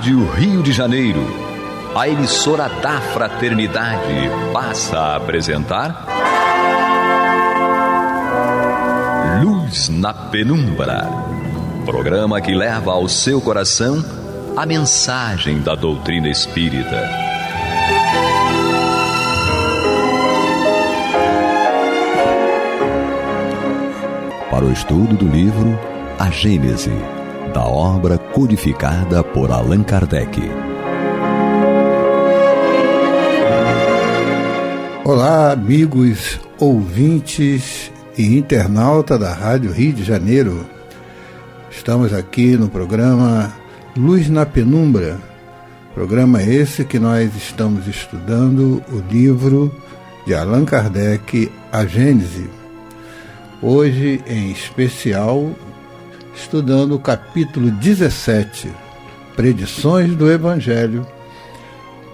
Rádio Rio de Janeiro, a emissora da fraternidade, passa a apresentar Luz na Penumbra, programa que leva ao seu coração a mensagem da doutrina espírita. Para o estudo do livro A Gênese, da obra codificada por Allan Kardec. Olá, amigos, ouvintes e internauta da Rádio Rio de Janeiro. Estamos aqui no programa Luz na Penumbra, programa esse que nós estamos estudando o livro de Allan Kardec, A Gênese. Hoje, em especial, estudando o capítulo 17, Predições do Evangelho,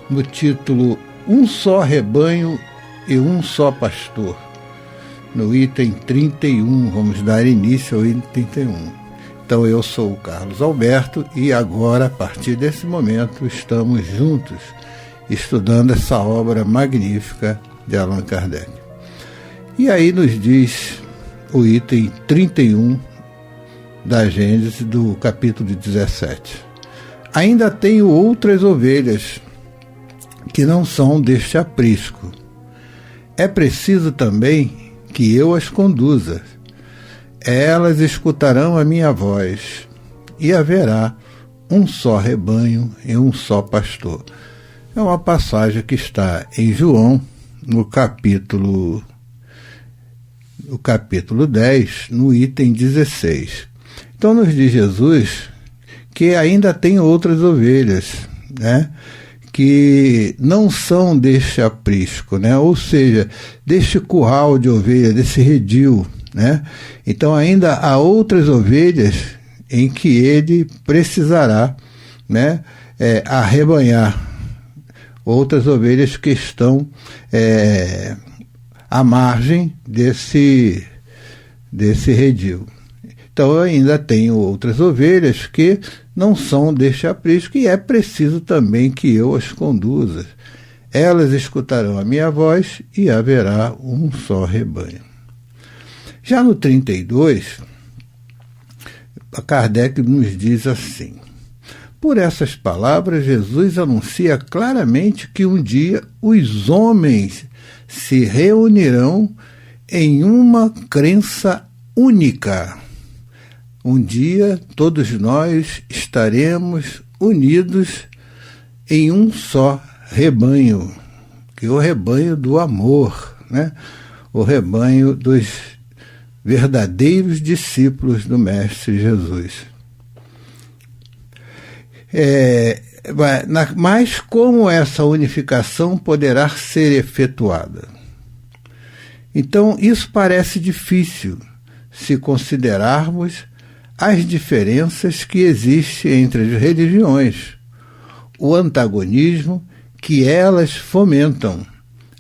no título Um Só Rebanho e Um Só Pastor, no item 31, vamos dar início ao item 31. Então eu sou o Carlos Alberto e agora, a partir desse momento, estamos juntos, estudando essa obra magnífica de Allan Kardec. E aí nos diz o item 31 da Gênese do capítulo 17. Ainda tenho outras ovelhas que não são deste aprisco. É preciso também que eu as conduza. Elas escutarão a minha voz, e haverá um só rebanho e um só pastor. É uma passagem que está em João, no capítulo 10, no item 16. Então nos diz Jesus que ainda tem outras ovelhas, né, que não são deste aprisco, né, ou seja, deste curral de ovelhas, desse redil, né. Então ainda há outras ovelhas em que ele precisará, né, arrebanhar, outras ovelhas que estão à margem desse redil. Então eu ainda tenho outras ovelhas que não são deste aprisco e é preciso também que eu as conduza. Elas escutarão a minha voz e haverá um só rebanho. Já no 32, Kardec nos diz assim: por essas palavras, Jesus anuncia claramente que um dia os homens se reunirão em uma crença única. Um dia todos nós estaremos unidos em um só rebanho, que é o rebanho do amor, né? O rebanho dos verdadeiros discípulos do Mestre Jesus. Mas como essa unificação poderá ser efetuada? Então, isso parece difícil se considerarmos as diferenças que existem entre as religiões, o antagonismo que elas fomentam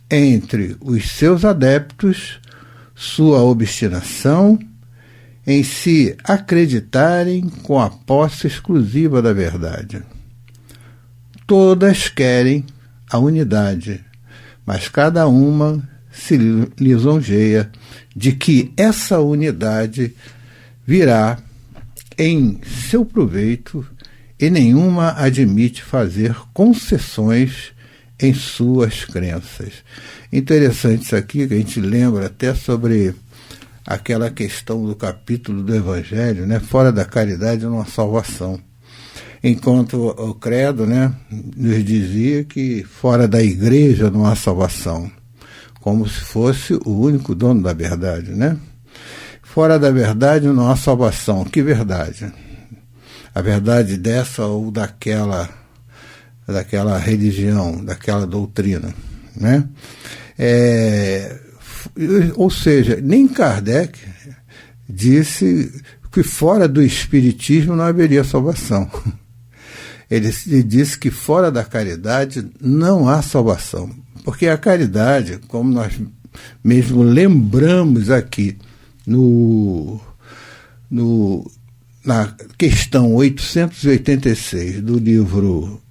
entre os seus adeptos, sua obstinação em se acreditarem com a posse exclusiva da verdade. Todas querem a unidade, mas cada uma se lisonjeia de que essa unidade virá em seu proveito e nenhuma admite fazer concessões em suas crenças. Interessante isso aqui, que a gente lembra até sobre aquela questão do capítulo do Evangelho, né? Fora da caridade não há salvação. Enquanto o credo, né, nos dizia que fora da igreja não há salvação, como se fosse o único dono da verdade, né? Fora da verdade não há salvação. Que verdade? A verdade dessa ou daquela religião, daquela doutrina, né? Ou seja, nem Kardec disse que fora do espiritismo não haveria salvação. Ele disse que fora da caridade não há salvação. Porque a caridade, como nós mesmo lembramos aqui na questão 886 do livro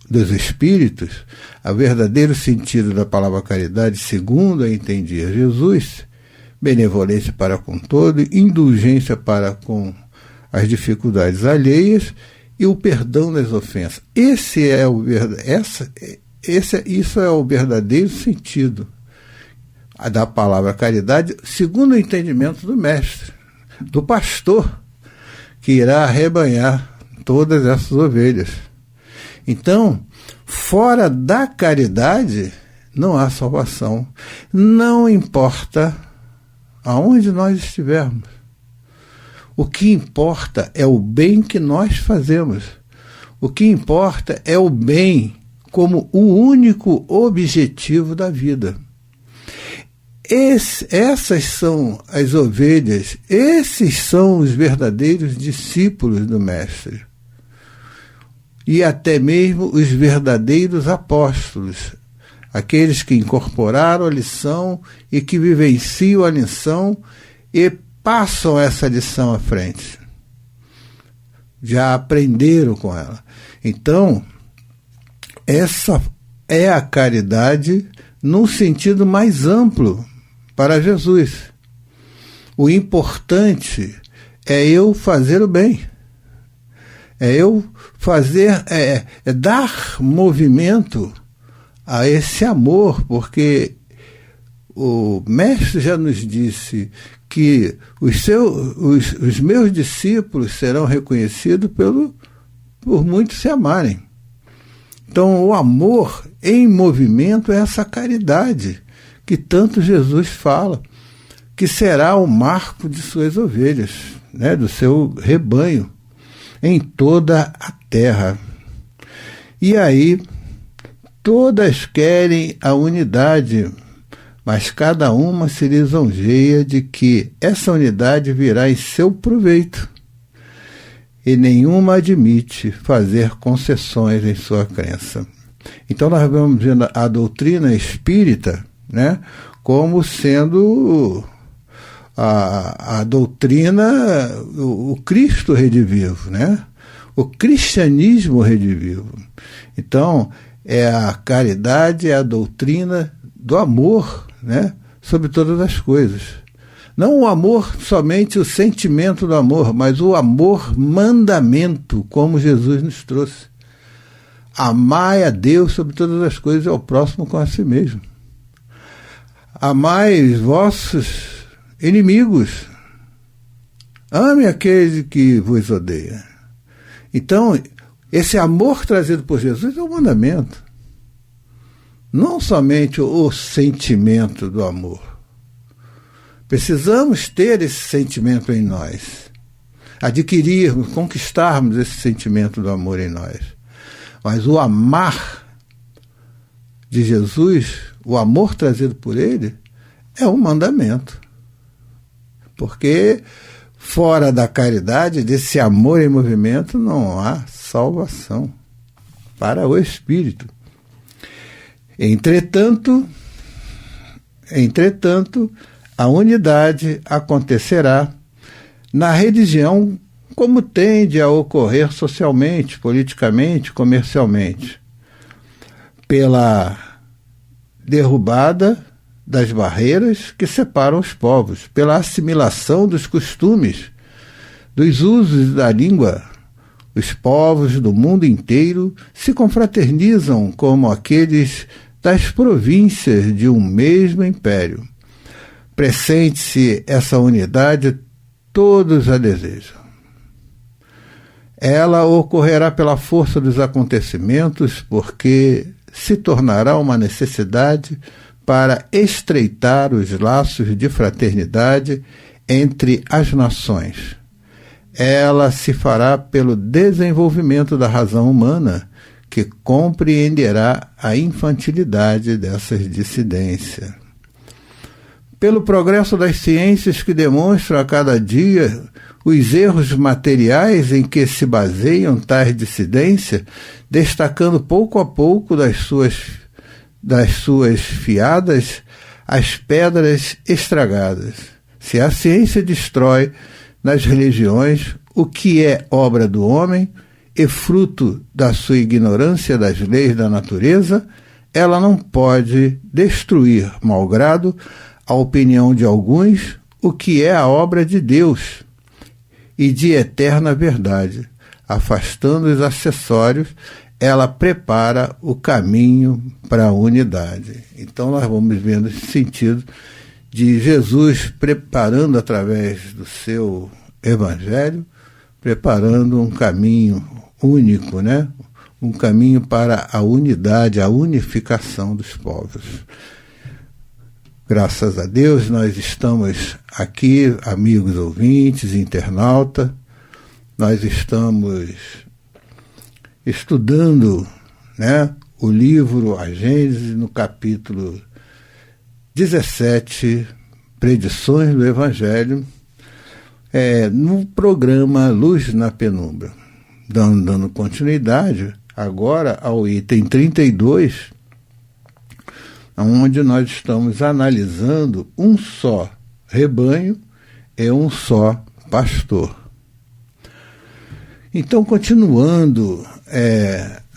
dos Espíritos, o verdadeiro sentido da palavra caridade, segundo a entendia Jesus, benevolência para com todo, indulgência para com as dificuldades alheias e o perdão das ofensas. Isso é o verdadeiro sentido da palavra caridade, segundo o entendimento do mestre, do pastor, que irá arrebanhar todas essas ovelhas. Então, fora da caridade, não há salvação. Não importa aonde nós estivermos. O que importa é o bem que nós fazemos. O que importa é o bem como o único objetivo da vida. Essas são as ovelhas, esses são os verdadeiros discípulos do Mestre. E até mesmo os verdadeiros apóstolos, aqueles que incorporaram a lição e que vivenciam a lição e passam essa lição à frente. Já aprenderam com ela. Então, essa é a caridade num sentido mais amplo para Jesus. O importante é eu fazer o bem. É eu fazer, dar movimento a esse amor, porque o Mestre já nos disse que os meus discípulos serão reconhecidos por muitos se amarem. Então, o amor em movimento é essa caridade que tanto Jesus fala, que será o marco de suas ovelhas, né, do seu rebanho, em toda a terra. E aí, todas querem a unidade, mas cada uma se lisonjeia de que essa unidade virá em seu proveito, e nenhuma admite fazer concessões em sua crença. Então nós vamos vendo a doutrina espírita, né, como sendo a doutrina, o Cristo redivivo, né? O cristianismo redivivo. Então, a caridade é a doutrina do amor, né, sobre todas as coisas. Não o amor, somente o sentimento do amor, mas o amor mandamento, como Jesus nos trouxe. Amai a Deus sobre todas as coisas e ao próximo como a si mesmo. Amai os vossos inimigos. Ame aquele que vos odeia. Então, esse amor trazido por Jesus é um mandamento. Não somente o sentimento do amor. Precisamos ter esse sentimento em nós. Adquirirmos, conquistarmos esse sentimento do amor em nós. Mas o amar de Jesus, o amor trazido por ele, é um mandamento. Porque fora da caridade, desse amor em movimento, não há salvação para o espírito. Entretanto, a unidade acontecerá na religião como tende a ocorrer socialmente, politicamente, comercialmente, pela derrubada das barreiras que separam os povos, pela assimilação dos costumes, dos usos da língua. Os povos do mundo inteiro se confraternizam como aqueles das províncias de um mesmo império. Pressente-se essa unidade, todos a desejam. Ela ocorrerá pela força dos acontecimentos, porque se tornará uma necessidade para estreitar os laços de fraternidade entre as nações. Ela se fará pelo desenvolvimento da razão humana, que compreenderá a infantilidade dessas dissidências. Pelo progresso das ciências que demonstram a cada dia os erros materiais em que se baseiam tais dissidências, destacando pouco a pouco das suas fiadas as pedras estragadas. Se a ciência destrói nas religiões o que é obra do homem e fruto da sua ignorância das leis da natureza, ela não pode destruir, malgrado a opinião de alguns, o que é a obra de Deus e de eterna verdade. Afastando os acessórios, ela prepara o caminho para a unidade. Então nós vamos vendo esse sentido de Jesus preparando através do seu evangelho, preparando um caminho único, né? Um caminho para a unidade, a unificação dos povos. Graças a Deus nós estamos aqui, amigos ouvintes, internautas, nós estamos estudando, né, o livro A Gênese, no capítulo 17, Predições do Evangelho, no programa Luz na Penumbra. Dando continuidade agora ao item 32, onde nós estamos analisando um só rebanho e um só pastor. Então, continuando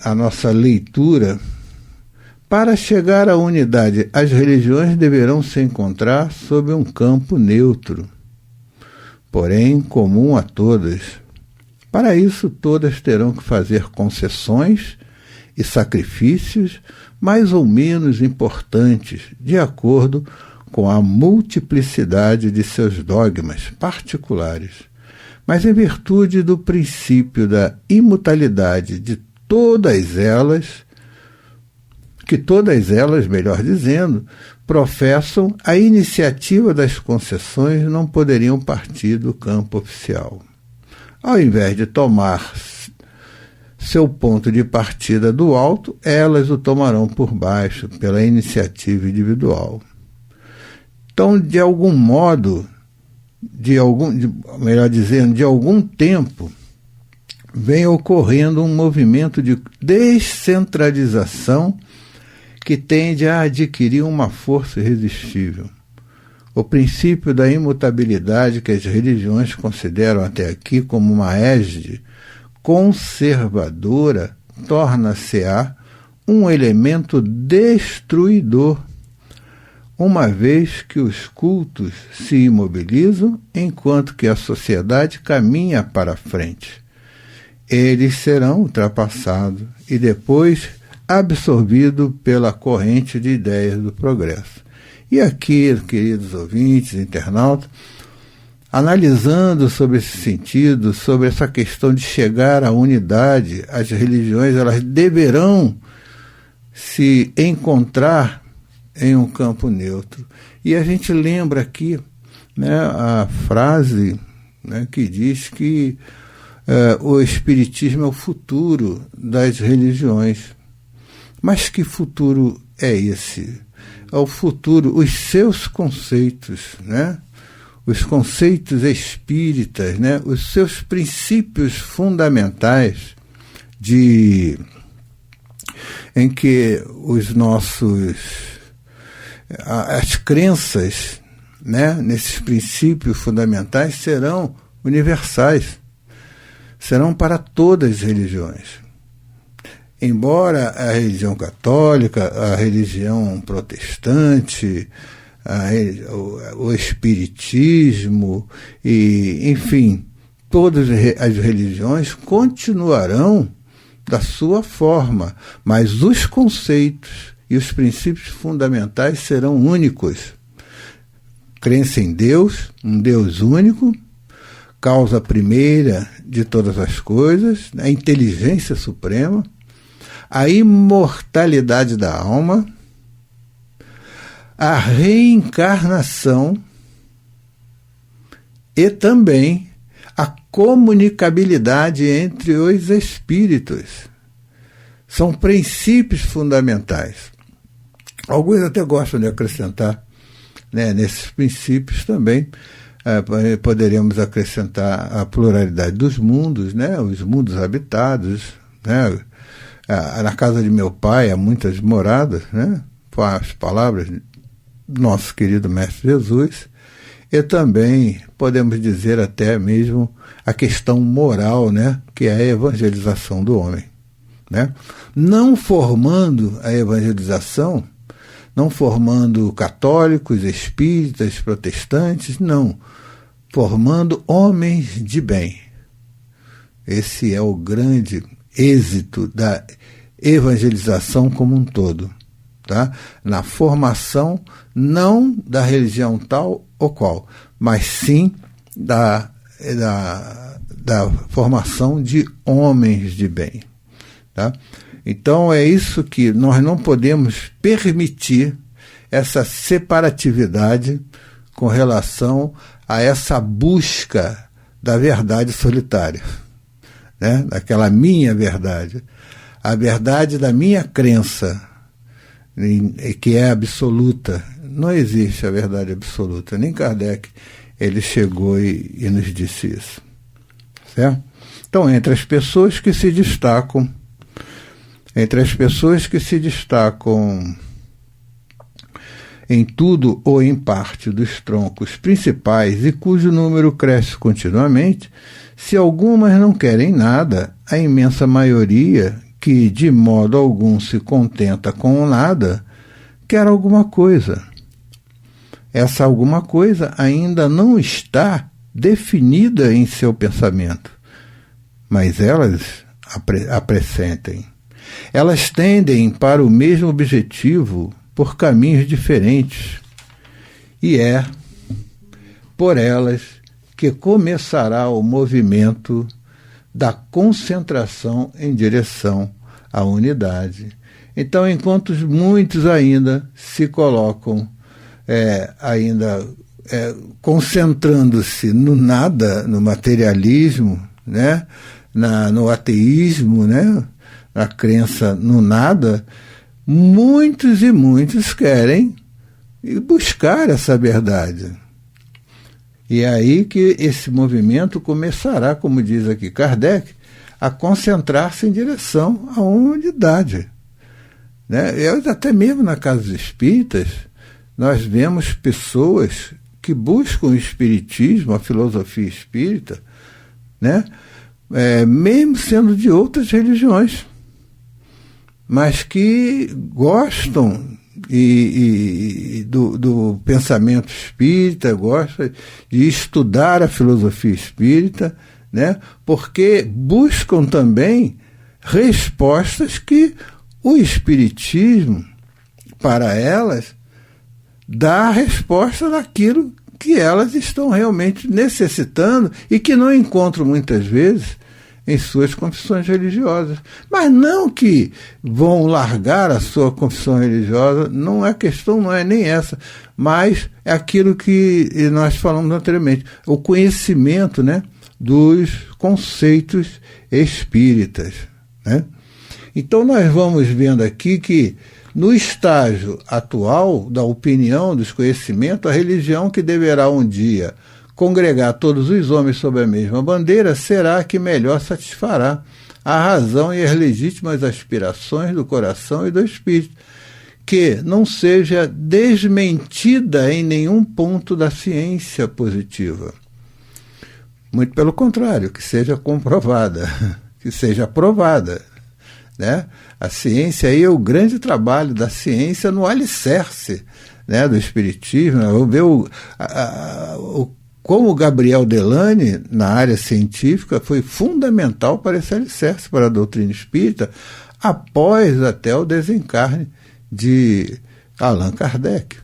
a nossa leitura, para chegar à unidade, as religiões deverão se encontrar sob um campo neutro, porém comum a todas. Para isso, todas terão que fazer concessões e sacrifícios mais ou menos importantes, de acordo com a multiplicidade de seus dogmas particulares. Mas em virtude do princípio da imutabilidade de todas elas, que todas elas, melhor dizendo, professam a iniciativa das concessões, não poderiam partir do campo oficial. Ao invés de tomar seu ponto de partida do alto, elas o tomarão por baixo, pela iniciativa individual. Então, de algum modo, melhor dizendo, de algum tempo, vem ocorrendo um movimento de descentralização que tende a adquirir uma força irresistível. O princípio da imutabilidade que as religiões consideram até aqui como uma égide conservadora torna-se-á um elemento destruidor, uma vez que os cultos se imobilizam enquanto que a sociedade caminha para frente. Eles serão ultrapassados e depois absorvidos pela corrente de ideias do progresso. E aqui, queridos ouvintes, internautas, analisando sobre esse sentido, sobre essa questão de chegar à unidade, as religiões elas deverão se encontrar em um campo neutro. E a gente lembra aqui, né, a frase, né, que diz que o Espiritismo é o futuro das religiões. Mas que futuro é esse? É o futuro, os seus conceitos, né? Os conceitos espíritas, né? Os seus princípios fundamentais em que as crenças, né, nesses princípios fundamentais serão universais, serão para todas as religiões. Embora a religião católica, a religião protestante, o espiritismo, e, enfim, todas as religiões continuarão da sua forma, mas os conceitos e os princípios fundamentais serão únicos. Crença em Deus, um Deus único, causa primeira de todas as coisas, a inteligência suprema, a imortalidade da alma, a reencarnação e também a comunicabilidade entre os espíritos. São princípios fundamentais. Alguns até gostam de acrescentar, né, nesses princípios também, poderíamos acrescentar a pluralidade dos mundos, né, os mundos habitados, né. Na casa de meu pai há muitas moradas, né? Com as palavras do nosso querido Mestre Jesus, e também, podemos dizer até mesmo, a questão moral, né, que é a evangelização do homem, né? Não formando a evangelização, não formando católicos, espíritas, protestantes, não, formando homens de bem. Esse é o grande êxito da evangelização como um todo, tá? Na formação não da religião tal ou qual, mas sim da formação de homens de bem, tá? Então é isso que nós não podemos permitir, essa separatividade com relação a essa busca da verdade solitária, né? Daquela minha verdade, a verdade da minha crença, que é absoluta. Não existe a verdade absoluta. Nem Kardec ele chegou e nos disse isso. Certo? Então, entre as pessoas que se destacam em tudo ou em parte dos troncos principais e cujo número cresce continuamente, se algumas não querem nada, a imensa maioria, que de modo algum se contenta com o nada, quer alguma coisa. Essa alguma coisa ainda não está definida em seu pensamento, mas elas a pressentem. Elas tendem para o mesmo objetivo por caminhos diferentes, e é por elas que começará o movimento da concentração em direção à unidade. Então, enquanto muitos ainda se colocam, concentrando-se no nada, no materialismo, né? No ateísmo, né? Na crença no nada, muitos e muitos querem buscar essa verdade. E é aí que esse movimento começará, como diz aqui Kardec, a concentrar-se em direção à unidade, né? Até mesmo na casa dos espíritas, nós vemos pessoas que buscam o espiritismo, a filosofia espírita, né? Mesmo sendo de outras religiões, mas que gostam do pensamento espírita, gosta de estudar a filosofia espírita, né? Porque buscam também respostas que o espiritismo, para elas, dá a resposta daquilo que elas estão realmente necessitando e que não encontram muitas vezes em suas confissões religiosas. Mas não que vão largar a sua confissão religiosa, a questão não é nem essa, mas é aquilo que nós falamos anteriormente, o conhecimento, né, dos conceitos espíritas, né? Então nós vamos vendo aqui que no estágio atual da opinião, dos conhecimentos, a religião que deverá um dia congregar todos os homens sob a mesma bandeira será a que melhor satisfará a razão e as legítimas aspirações do coração e do espírito, que não seja desmentida em nenhum ponto da ciência positiva. Muito pelo contrário, que seja comprovada, que seja aprovada, né? A ciência aí é o grande trabalho da ciência no alicerce, né, do espiritismo. Vamos ver como o Gabriel Delany, na área científica, foi fundamental para esse alicerce, para a doutrina espírita, após até o desencarne de Allan Kardec.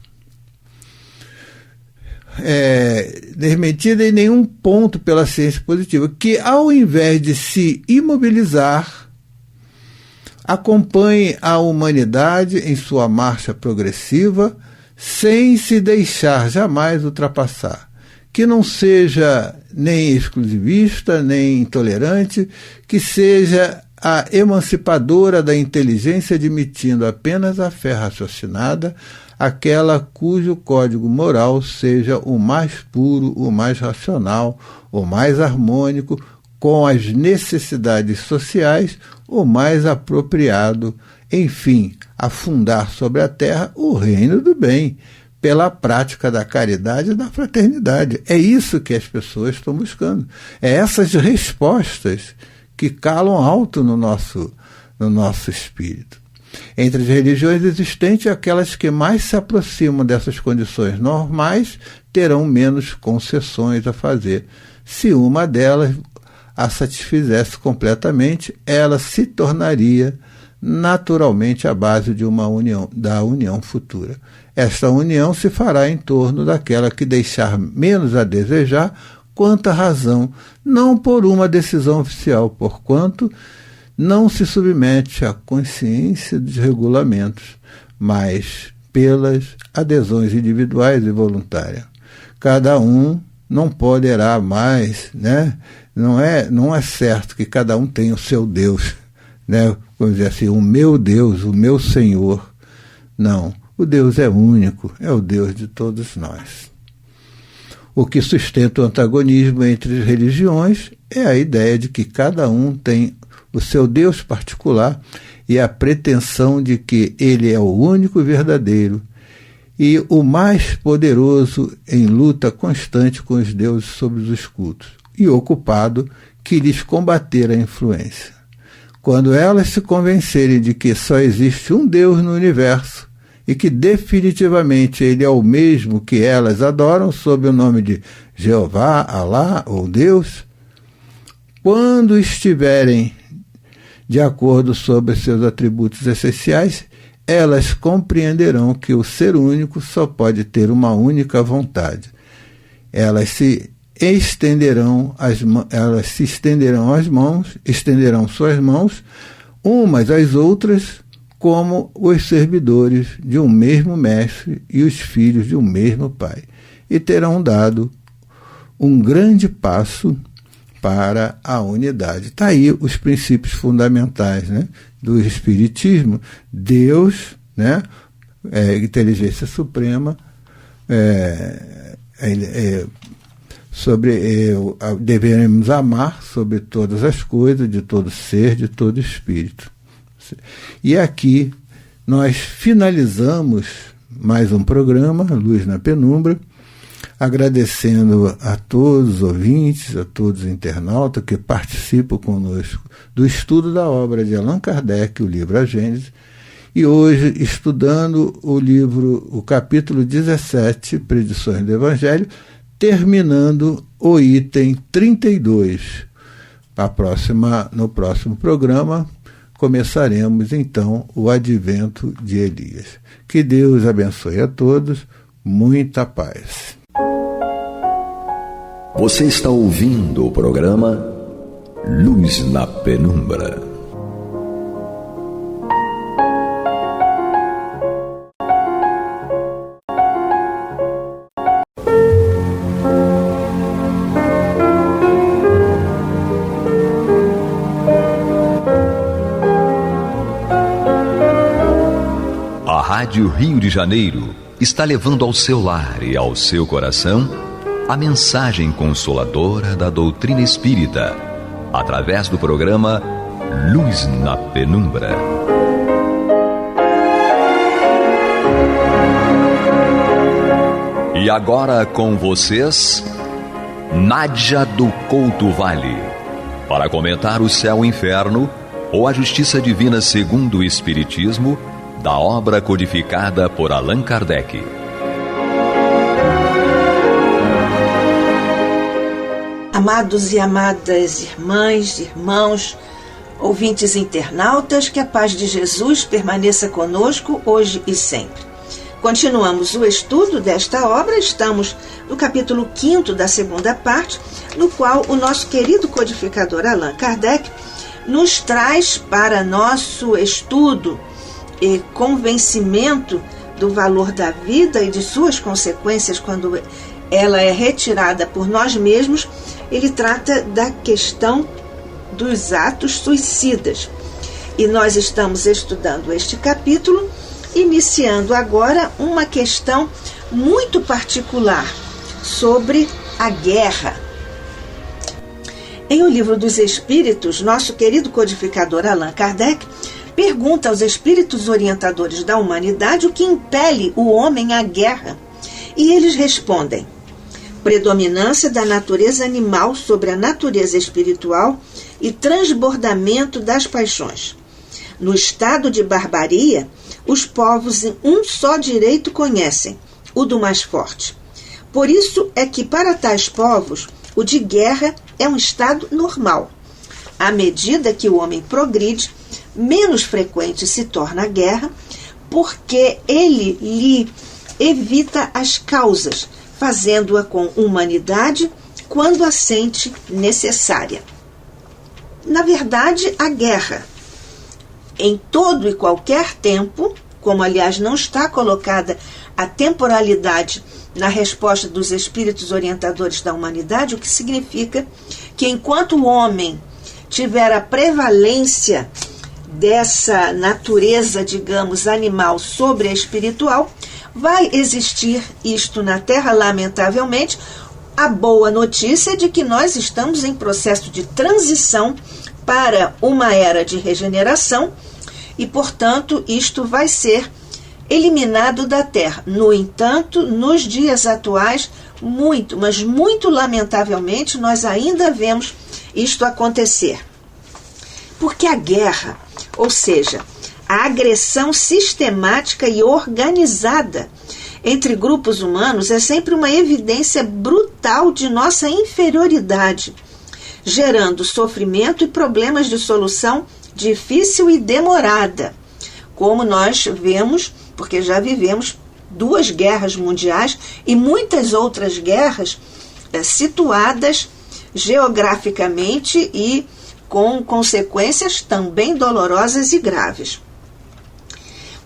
Desmentida em nenhum ponto pela ciência positiva, que ao invés de se imobilizar, acompanhe a humanidade em sua marcha progressiva, sem se deixar jamais ultrapassar, que não seja nem exclusivista, nem intolerante, que seja a emancipadora da inteligência, admitindo apenas a fé raciocinada, aquela cujo código moral seja o mais puro, o mais racional, o mais harmônico, com as necessidades sociais, o mais apropriado, enfim, a fundar sobre a terra o reino do bem, pela prática da caridade e da fraternidade. É isso que as pessoas estão buscando. É essas respostas que calam alto no nosso espírito. Entre as religiões existentes, aquelas que mais se aproximam dessas condições normais terão menos concessões a fazer. Se uma delas a satisfizesse completamente, ela se tornaria naturalmente a base de da união futura. Esta união se fará em torno daquela que deixar menos a desejar quanto à razão, não por uma decisão oficial, porquanto não se submete à consciência dos regulamentos, mas pelas adesões individuais e voluntárias. Cada um não poderá mais, né? Não é certo que cada um tenha o seu Deus, né? Vamos dizer assim, o meu Deus, o meu Senhor. Não, o Deus é único, é o Deus de todos nós. O que sustenta o antagonismo entre as religiões é a ideia de que cada um tem o seu Deus particular e a pretensão de que ele é o único e verdadeiro e o mais poderoso em luta constante com os deuses sobre os cultos e ocupado que lhes combater a influência. Quando elas se convencerem de que só existe um Deus no universo e que definitivamente ele é o mesmo que elas adoram sob o nome de Jeová, Alá ou Deus, quando estiverem de acordo sobre seus atributos essenciais, elas compreenderão que o ser único só pode ter uma única vontade. Elas se estenderão suas mãos umas às outras como os servidores de um mesmo mestre e os filhos de um mesmo pai, e terão dado um grande passo para a unidade. Está aí os princípios fundamentais, né, do Espiritismo. Deus, né, inteligência suprema, devemos amar sobre todas as coisas, de todo ser, de todo espírito. E aqui nós finalizamos mais um programa, Luz na Penumbra, agradecendo a todos os ouvintes, a todos os internautas que participam conosco do estudo da obra de Allan Kardec, o livro A Gênese, e hoje estudando o capítulo 17, Predições do Evangelho, terminando o item 32. No próximo programa, começaremos então o Advento de Elias. Que Deus abençoe a todos, muita paz. Você está ouvindo o programa Luz na Penumbra. A Rádio Rio de Janeiro está levando ao seu lar e ao seu coração a mensagem consoladora da doutrina espírita, através do programa Luz na Penumbra. E agora com vocês, Nádia do Couto Vale, para comentar o céu e inferno ou a justiça divina segundo o Espiritismo, da obra codificada por Allan Kardec. Amados e amadas irmãs, irmãos, ouvintes internautas, que a paz de Jesus permaneça conosco hoje e sempre. Continuamos o estudo desta obra, estamos no capítulo 5º da segunda parte, no qual o nosso querido codificador Allan Kardec nos traz para nosso estudo e convencimento do valor da vida e de suas consequências quando ela é retirada por nós mesmos. Ele trata da questão dos atos suicidas. E nós estamos estudando este capítulo, iniciando agora uma questão muito particular sobre a guerra. Em O Livro dos Espíritos, nosso querido codificador Allan Kardec pergunta aos espíritos orientadores da humanidade o que impele o homem à guerra E eles respondem: predominância da natureza animal sobre a natureza espiritual e transbordamento das paixões. No estado de barbaria, os povos em um só direito conhecem, o do mais forte. Por isso é que, para tais povos, o de guerra é um estado normal. À medida que o homem progride, menos frequente se torna a guerra, porque ele lhe evita as causas, fazendo-a com humanidade quando a sente necessária. Na verdade, a guerra, em todo e qualquer tempo, como aliás não está colocada a temporalidade na resposta dos espíritos orientadores da humanidade, o que significa que enquanto o homem tiver a prevalência dessa natureza, digamos, animal sobre a espiritual, vai existir isto na Terra, lamentavelmente. A boa notícia é de que nós estamos em processo de transição para uma era de regeneração e, portanto, isto vai ser eliminado da Terra. No entanto, nos dias atuais, muito, mas muito lamentavelmente, nós ainda vemos isto acontecer. Porque a guerra, ou seja, a agressão sistemática e organizada entre grupos humanos é sempre uma evidência brutal de nossa inferioridade, gerando sofrimento e problemas de solução difícil e demorada, como nós vemos, porque já vivemos 2 guerras mundiais e muitas outras guerras situadas geograficamente e com consequências também dolorosas e graves.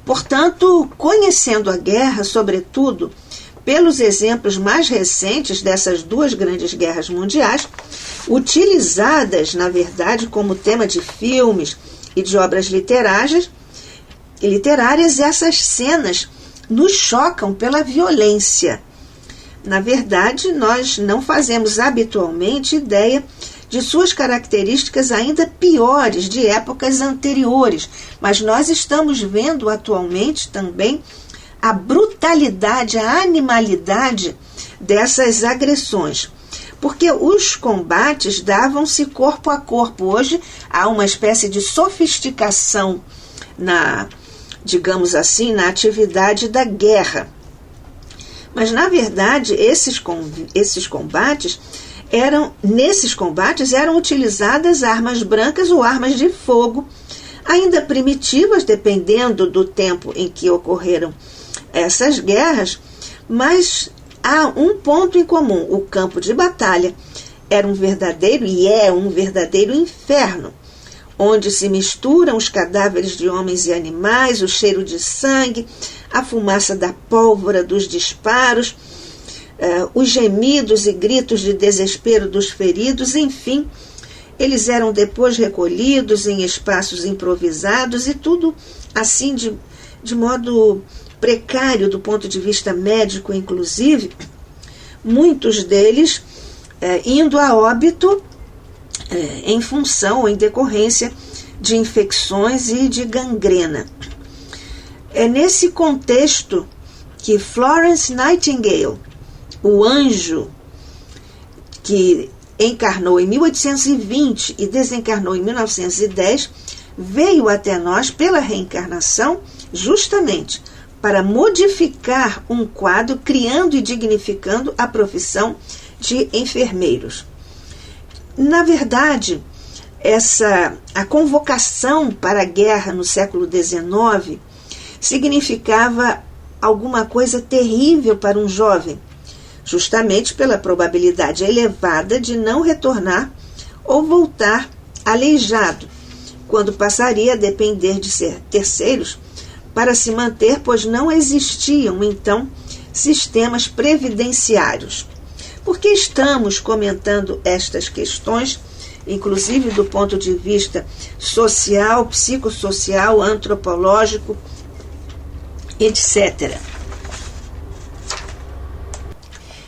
Portanto, conhecendo a guerra, sobretudo pelos exemplos mais recentes dessas 2 grandes guerras mundiais, utilizadas, na verdade, como tema de filmes e de obras literárias, essas cenas nos chocam pela violência. Na verdade, nós não fazemos habitualmente ideia de suas características ainda piores de épocas anteriores, mas nós estamos vendo atualmente também a brutalidade, a animalidade dessas agressões, porque os combates davam-se corpo a corpo. Hoje há uma espécie de sofisticação digamos assim, na atividade da guerra. Mas, na verdade, nesses combates eram utilizadas armas brancas ou armas de fogo, ainda primitivas, dependendo do tempo em que ocorreram essas guerras, mas há um ponto em comum: o campo de batalha era um verdadeiro inferno, onde se misturam os cadáveres de homens e animais, o cheiro de sangue, a fumaça da pólvora dos disparos, os gemidos e gritos de desespero dos feridos. Enfim, eles eram depois recolhidos em espaços improvisados e tudo assim de modo precário do ponto de vista médico, inclusive, muitos deles indo a óbito em função ou em decorrência de infecções e de gangrena. É nesse contexto que Florence Nightingale, o anjo que encarnou em 1820 e desencarnou em 1910, veio até nós pela reencarnação justamente para modificar um quadro, criando e dignificando a profissão de enfermeiros. Na verdade, a convocação para a guerra no século XIX significava alguma coisa terrível para um jovem, justamente pela probabilidade elevada de não retornar ou voltar aleijado, quando passaria a depender de terceiros para se manter, pois não existiam, então, sistemas previdenciários. Por que estamos comentando estas questões, inclusive do ponto de vista social, psicossocial, antropológico, etc.?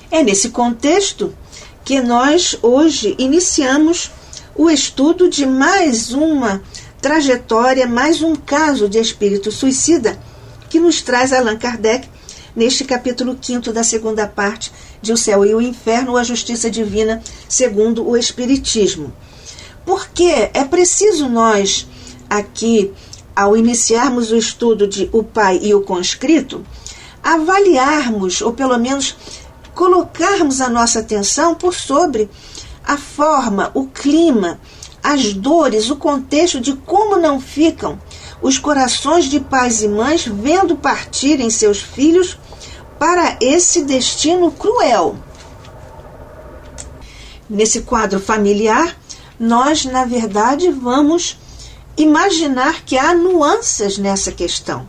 É nesse contexto que nós hoje iniciamos o estudo de mais uma trajetória, mais um caso de espírito suicida que nos traz Allan Kardec neste capítulo 5º da segunda parte de O Céu e o Inferno, ou a Justiça Divina segundo o Espiritismo. Porque é preciso nós, aqui, ao iniciarmos o estudo de O Pai e o Conscrito, avaliarmos, ou pelo menos colocarmos a nossa atenção por sobre a forma, o clima, as dores, o contexto de como não ficam os corações de pais e mães vendo partirem seus filhos para esse destino cruel. Nesse quadro familiar, nós, na verdade, vamos imaginar que há nuances nessa questão.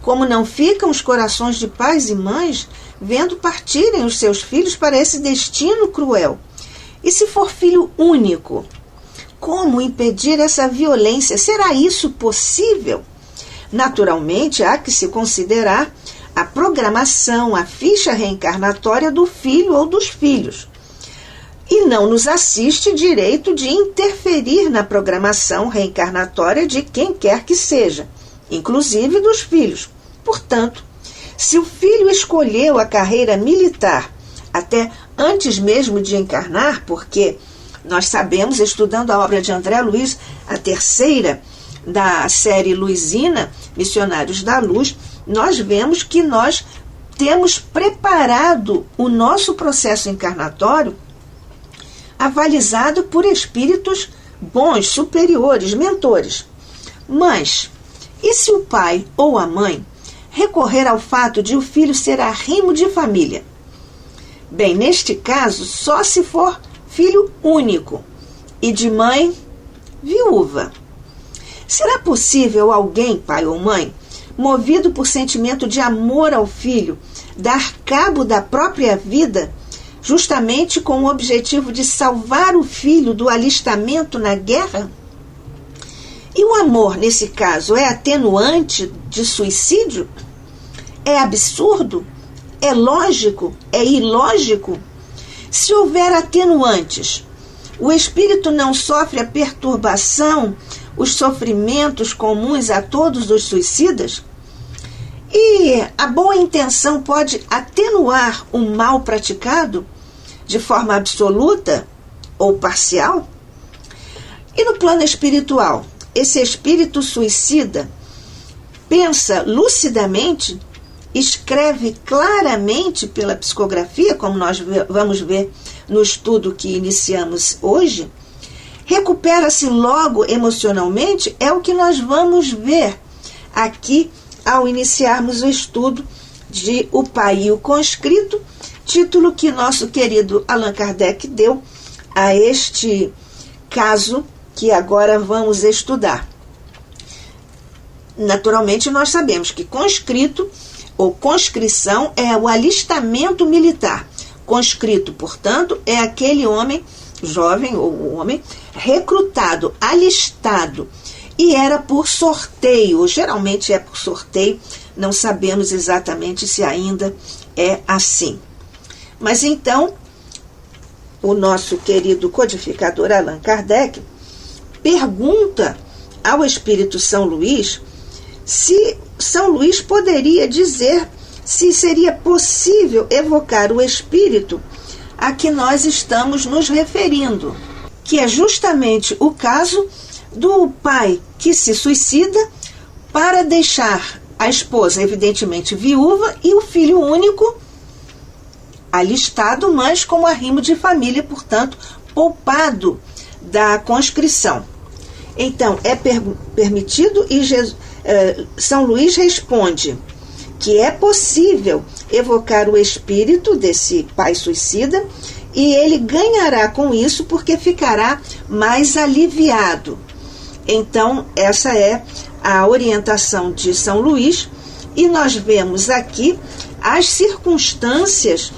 Como não ficam os corações de pais e mães vendo partirem os seus filhos para esse destino cruel? E se for filho único, como impedir essa violência? Será isso possível? Naturalmente, há que se considerar a programação, a ficha reencarnatória do filho ou dos filhos. E não nos assiste direito de interferir na programação reencarnatória de quem quer que seja, inclusive dos filhos. Portanto, se o filho escolheu a carreira militar até antes mesmo de encarnar, porque nós sabemos, estudando a obra de André Luiz, a terceira da série Luizina, Missionários da Luz, nós vemos que nós temos preparado o nosso processo encarnatório avalizado por espíritos bons, superiores, mentores. Mas, e se o pai ou a mãe recorrer ao fato de o filho ser arrimo de família? Bem, neste caso, só se for filho único e de mãe viúva. Será possível alguém, pai ou mãe, movido por sentimento de amor ao filho, dar cabo da própria vida, justamente com o objetivo de salvar o filho do alistamento na guerra? E o amor, nesse caso, é atenuante de suicídio? É absurdo? É lógico? É ilógico? Se houver atenuantes, o espírito não sofre a perturbação, os sofrimentos comuns a todos os suicidas? E a boa intenção pode atenuar o mal praticado de forma absoluta ou parcial? E no plano espiritual, esse espírito suicida pensa lucidamente, escreve claramente pela psicografia, como nós vamos ver no estudo que iniciamos hoje, recupera-se logo emocionalmente? É o que nós vamos ver aqui ao iniciarmos o estudo de O Pai e o Conscrito, título que nosso querido Allan Kardec deu a este caso que agora vamos estudar. Naturalmente, nós sabemos que conscrito ou conscrição é o alistamento militar. Conscrito, portanto, é aquele homem, jovem ou homem, recrutado, alistado, e era por sorteio, geralmente é por sorteio, não sabemos exatamente se ainda é assim. Mas então, o nosso querido codificador Allan Kardec pergunta ao Espírito São Luís se São Luís poderia dizer se seria possível evocar o espírito a que nós estamos nos referindo, que é justamente o caso do pai que se suicida para deixar a esposa, evidentemente viúva, e o filho único alistado, mas como arrimo de família, portanto, poupado da conscrição. Então, é permitido, e São Luís responde que é possível evocar o espírito desse pai suicida, e ele ganhará com isso porque ficará mais aliviado. Então, essa é a orientação de São Luís, e nós vemos aqui as circunstâncias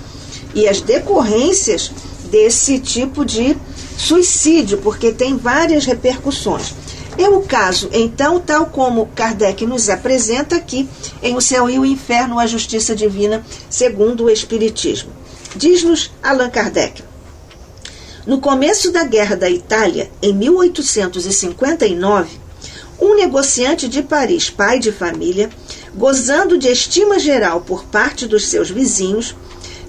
e as decorrências desse tipo de suicídio, porque tem várias repercussões. É o caso, então, tal como Kardec nos apresenta aqui em O Céu e o Inferno, a Justiça Divina segundo o Espiritismo. Diz-nos Allan Kardec: no começo da Guerra da Itália, em 1859, um negociante de Paris, pai de família, gozando de estima geral por parte dos seus vizinhos,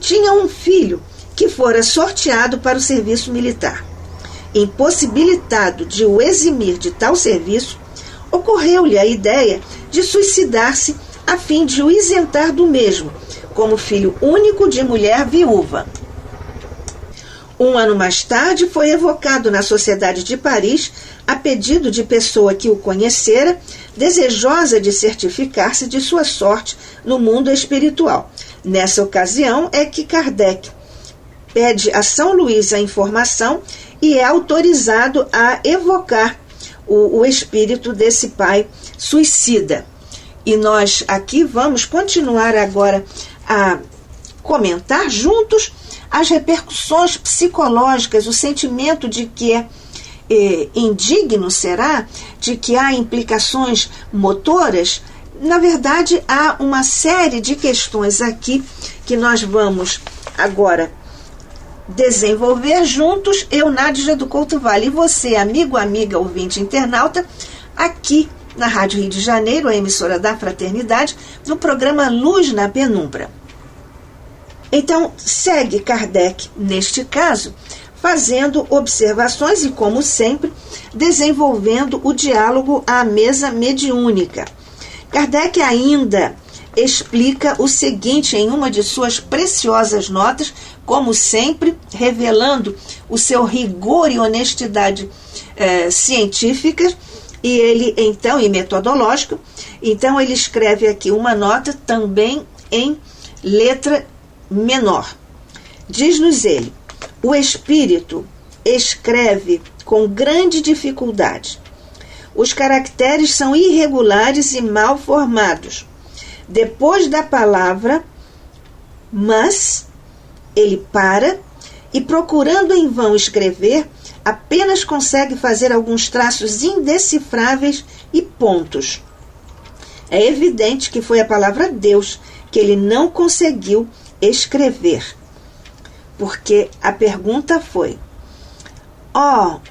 tinha um filho que fora sorteado para o serviço militar. Impossibilitado de o eximir de tal serviço, ocorreu-lhe a ideia de suicidar-se a fim de o isentar do mesmo, como filho único de mulher viúva. Um ano mais tarde, foi evocado na Sociedade de Paris a pedido de pessoa que o conhecera, desejosa de certificar-se de sua sorte no mundo espiritual. Nessa ocasião é que Kardec pede a São Luís a informação e é autorizado a evocar o espírito desse pai suicida. E nós aqui vamos continuar agora a comentar juntos as repercussões psicológicas, o sentimento de que é indigno, será? De que há implicações motoras. Na verdade, há uma série de questões aqui que nós vamos agora desenvolver juntos, eu, Nádia do Couto Vale, e você, amigo, amiga, ouvinte, internauta, aqui na Rádio Rio de Janeiro, a emissora da Fraternidade, no programa Luz na Penumbra. Então, segue Kardec, neste caso, fazendo observações e, como sempre, desenvolvendo o diálogo à mesa mediúnica. Kardec ainda explica o seguinte em uma de suas preciosas notas, como sempre, revelando o seu rigor e honestidade científica e ele então e metodológico. Então ele escreve aqui uma nota também em letra menor. Diz-nos ele: o espírito escreve com grande dificuldade. Os caracteres são irregulares e mal formados. Depois da palavra mas, ele para e, procurando em vão escrever, apenas consegue fazer alguns traços indecifráveis e pontos. É evidente que foi a palavra Deus que ele não conseguiu escrever, porque a pergunta foi: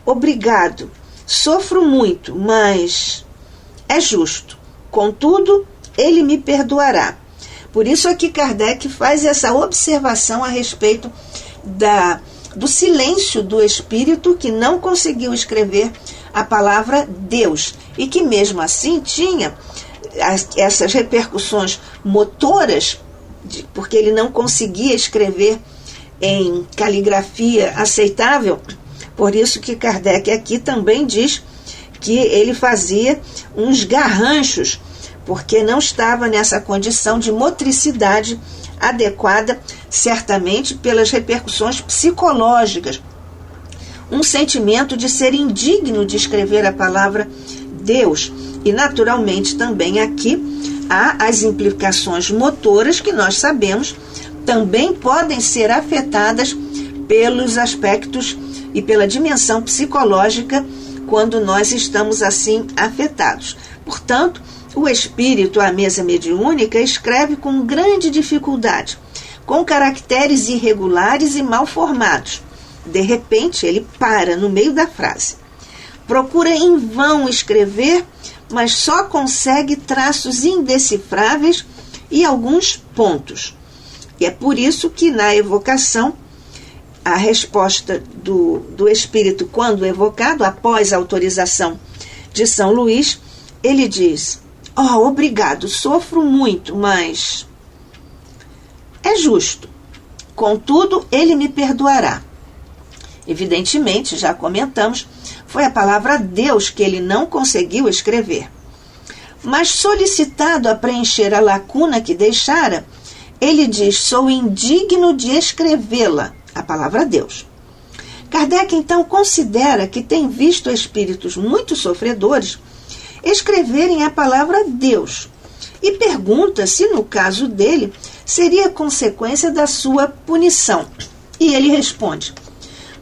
obrigado, sofro muito, mas é justo. Contudo, ele me perdoará. Por isso aqui Kardec faz essa observação a respeito do silêncio do espírito que não conseguiu escrever a palavra Deus e que mesmo assim tinha essas repercussões motoras, porque ele não conseguia escrever em caligrafia aceitável. Por isso que Kardec aqui também diz que ele fazia uns garranchos, porque não estava nessa condição de motricidade adequada, certamente pelas repercussões psicológicas. Um sentimento de ser indigno de escrever a palavra Deus. E, naturalmente, também aqui há as implicações motoras que nós sabemos também podem ser afetadas pelos aspectos e pela dimensão psicológica quando nós estamos assim afetados. Portanto, o espírito à mesa mediúnica escreve com grande dificuldade, com caracteres irregulares e mal formados. De repente, ele para no meio da frase. Procura em vão escrever, mas só consegue traços indecifráveis e alguns pontos. E é por isso que na evocação, a resposta do espírito, quando evocado, após a autorização de São Luís, ele diz: obrigado, sofro muito, mas é justo. Contudo, ele me perdoará. Evidentemente, já comentamos, foi a palavra Deus que ele não conseguiu escrever. Mas, solicitado a preencher a lacuna que deixara, ele diz: sou indigno de escrevê-la, a palavra Deus. Kardec, então, considera que tem visto espíritos muito sofredores escreverem a palavra Deus e pergunta se, no caso dele, seria consequência da sua punição. E ele responde: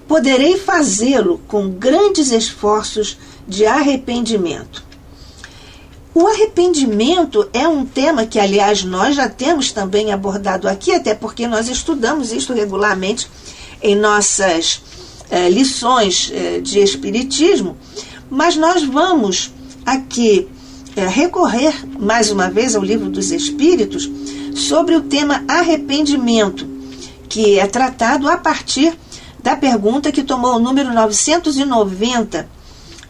poderei fazê-lo com grandes esforços de arrependimento. O arrependimento é um tema que, aliás, nós já temos também abordado aqui, até porque nós estudamos isso regularmente em nossas lições de espiritismo, mas nós vamos aqui recorrer mais uma vez ao Livro dos Espíritos sobre o tema arrependimento, que é tratado a partir da pergunta que tomou o número 990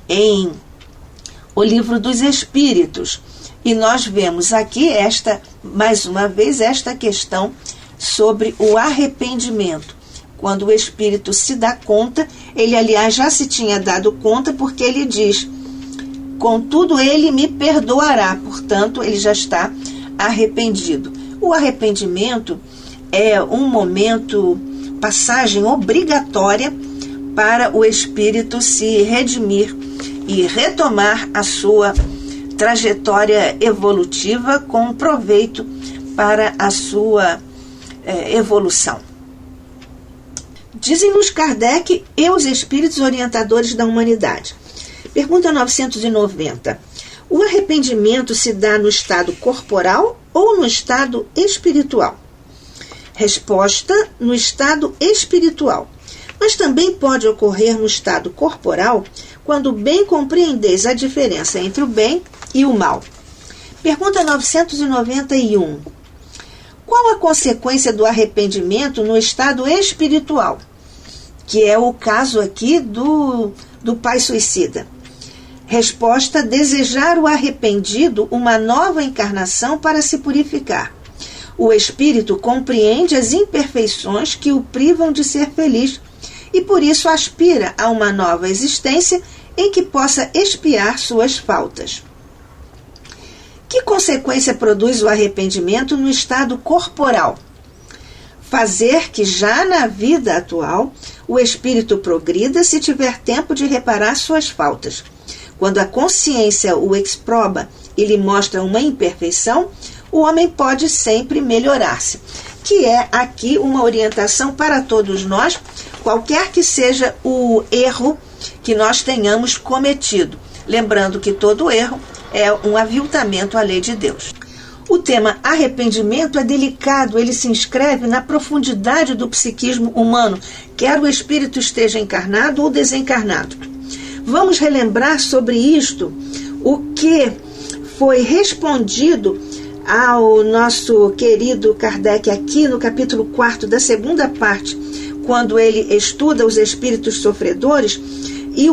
em o Livro dos Espíritos. E nós vemos aqui mais uma vez, esta questão sobre o arrependimento. Quando o espírito se dá conta, ele aliás já se tinha dado conta, porque ele diz: contudo ele me perdoará, portanto ele já está arrependido. O arrependimento é um momento, passagem obrigatória para o espírito se redimir e retomar a sua trajetória evolutiva com proveito para a sua evolução. Dizem-nos Kardec e os espíritos orientadores da humanidade. Pergunta 990. O arrependimento se dá no estado corporal ou no estado espiritual? Resposta: no estado espiritual. Mas também pode ocorrer no estado corporal, quando bem compreendeis a diferença entre o bem e o mal. Pergunta 991. Qual a consequência do arrependimento no estado espiritual? Que é o caso aqui do pai suicida. Resposta: desejar o arrependido uma nova encarnação para se purificar. O espírito compreende as imperfeições que o privam de ser feliz e por isso aspira a uma nova existência em que possa expiar suas faltas. Que consequência produz o arrependimento no estado corporal? Fazer que já na vida atual o espírito progrida se tiver tempo de reparar suas faltas. Quando a consciência o exproba e lhe mostra uma imperfeição, o homem pode sempre melhorar-se. Que é aqui uma orientação para todos nós, qualquer que seja o erro que nós tenhamos cometido. Lembrando que todo erro é um aviltamento à lei de Deus. O tema arrependimento é delicado, ele se inscreve na profundidade do psiquismo humano, quer o espírito esteja encarnado ou desencarnado. Vamos relembrar sobre isto o que foi respondido ao nosso querido Kardec aqui no capítulo 4 da segunda parte, quando ele estuda os espíritos sofredores, e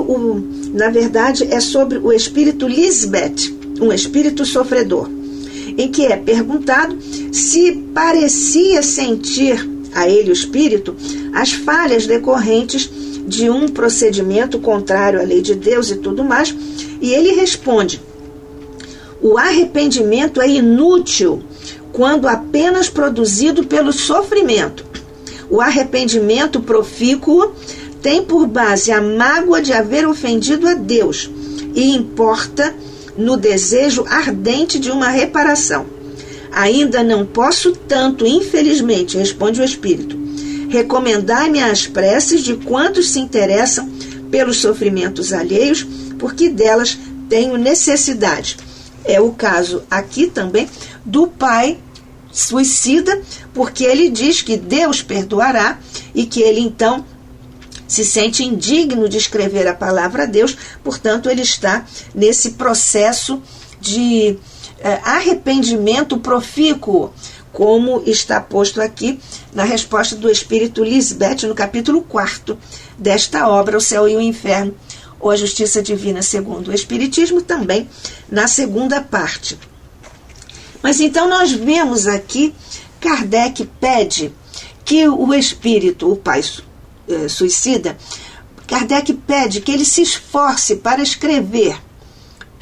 na verdade é sobre o espírito Lisbeth, um espírito sofredor, em que é perguntado se parecia sentir a ele, o espírito, as falhas decorrentes de um procedimento contrário à lei de Deus e tudo mais, e ele responde: o arrependimento é inútil quando apenas produzido pelo sofrimento. O arrependimento profícuo tem por base a mágoa de haver ofendido a Deus e importa no desejo ardente de uma reparação. Ainda não posso tanto, infelizmente, responde o Espírito, recomendai-me as preces de quantos se interessam pelos sofrimentos alheios, porque delas tenho necessidade. É o caso aqui também do pai suicida, porque ele diz que Deus perdoará e que ele então se sente indigno de escrever a palavra a Deus, portanto ele está nesse processo de arrependimento profícuo, como está posto aqui na resposta do Espírito Lisbeth, no capítulo 4 desta obra, O Céu e o Inferno, ou a Justiça Divina segundo o Espiritismo, também na segunda parte. Mas então nós vemos aqui, Kardec pede que o espírito, o pai suicida, Kardec pede que ele se esforce para escrever.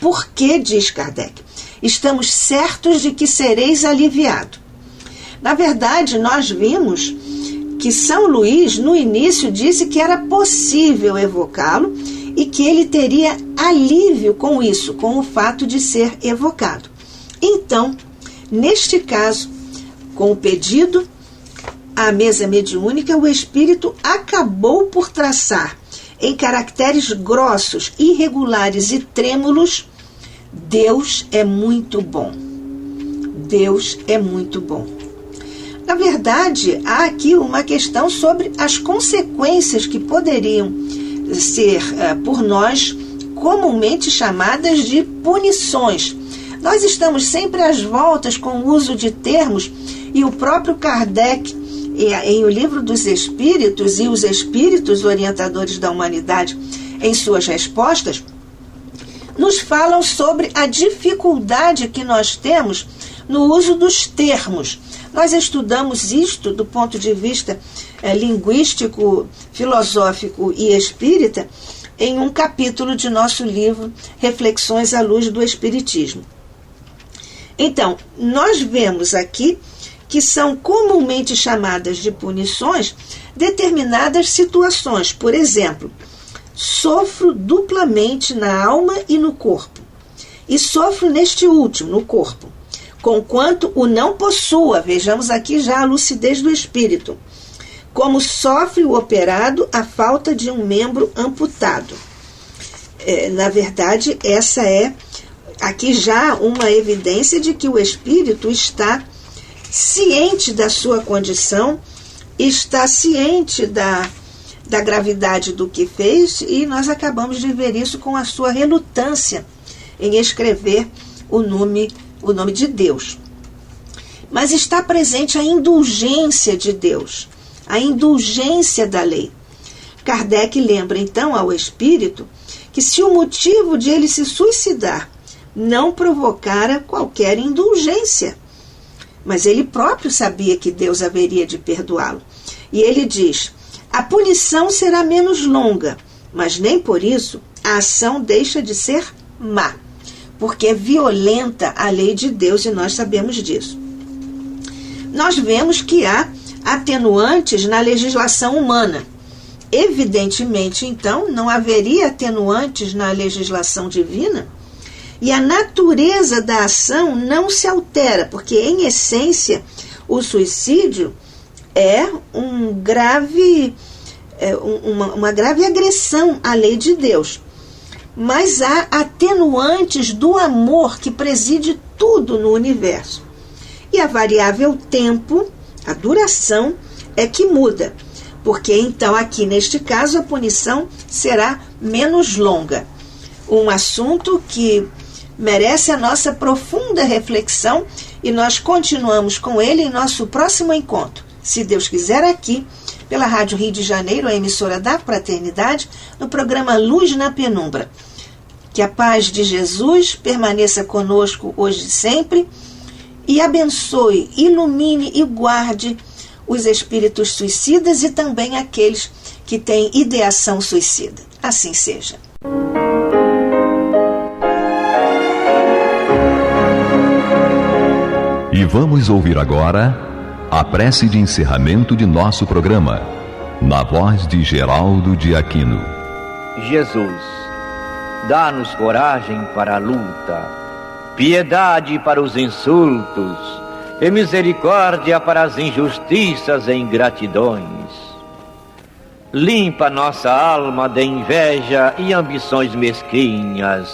Porque, diz Kardec, estamos certos de que sereis aliviado. Na verdade, nós vimos que São Luís, no início, disse que era possível evocá-lo e que ele teria alívio com isso, com o fato de ser evocado. Então, neste caso, com o pedido à mesa mediúnica, o espírito acabou por traçar, em caracteres grossos, irregulares e trêmulos: Deus é muito bom. Deus é muito bom. Na verdade, há aqui uma questão sobre as consequências que poderiam ser por nós comumente chamadas de punições, Nós estamos sempre às voltas com o uso de termos, e o próprio Kardec, em O Livro dos Espíritos, e os Espíritos Orientadores da Humanidade, em suas respostas, nos falam sobre a dificuldade que nós temos no uso dos termos. Nós estudamos isto do ponto de vista linguístico, filosófico e espírita em um capítulo de nosso livro Reflexões à Luz do Espiritismo. Então, nós vemos aqui que são comumente chamadas de punições determinadas situações. Por exemplo, sofro duplamente na alma e no corpo, e sofro neste último, no corpo, conquanto o não possua. Vejamos aqui já a lucidez do espírito. Como sofre o operado a falta de um membro amputado. Na verdade, essa é aqui já uma evidência de que o espírito está ciente da sua condição, está ciente da gravidade do que fez, e nós acabamos de ver isso com a sua relutância em escrever o nome de Deus. Mas está presente a indulgência de Deus, a indulgência da lei. Kardec lembra então ao espírito que se o motivo de ele se suicidar não provocara qualquer indulgência, mas ele próprio sabia que Deus haveria de perdoá-lo. E ele diz: a punição será menos longa, mas nem por isso a ação deixa de ser má, porque é violenta a lei de Deus, e nós sabemos disso. Nós vemos que há atenuantes na legislação humana. Evidentemente, então, não haveria atenuantes na legislação divina, e a natureza da ação não se altera, porque, em essência, o suicídio é uma grave agressão à lei de Deus. Mas há atenuantes do amor que preside tudo no universo. E a variável tempo, a duração, é que muda, porque então aqui neste caso a punição será menos longa. Um assunto que merece a nossa profunda reflexão, e nós continuamos com ele em nosso próximo encontro, se Deus quiser, aqui pela Rádio Rio de Janeiro, a emissora da Fraternidade, no programa Luz na Penumbra. Que a paz de Jesus permaneça conosco hoje e sempre, e abençoe, ilumine e guarde os espíritos suicidas e também aqueles que têm ideação suicida. Assim seja. E vamos ouvir agora a prece de encerramento de nosso programa, na voz de Geraldo de Aquino. Jesus, dá-nos coragem para a luta, piedade para os insultos e misericórdia para as injustiças e ingratidões. Limpa nossa alma de inveja e ambições mesquinhas,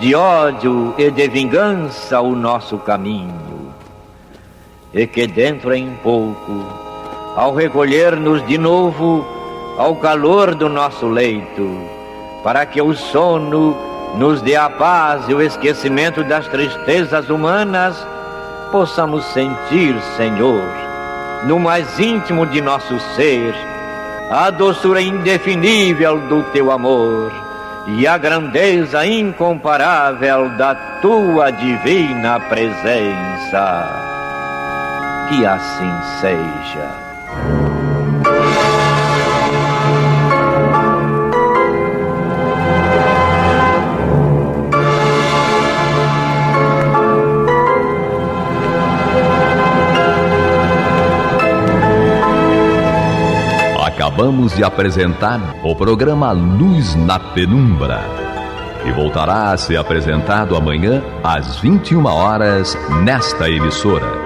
de ódio e de vingança o nosso caminho. E que dentro em pouco, ao recolher-nos de novo ao calor do nosso leito, para que o sono nos dê a paz e o esquecimento das tristezas humanas, possamos sentir, Senhor, no mais íntimo de nosso ser, a doçura indefinível do Teu amor e a grandeza incomparável da Tua divina presença. Que assim seja. Acabamos de apresentar o programa Luz na Penumbra, que voltará a ser apresentado amanhã às 21 horas nesta emissora.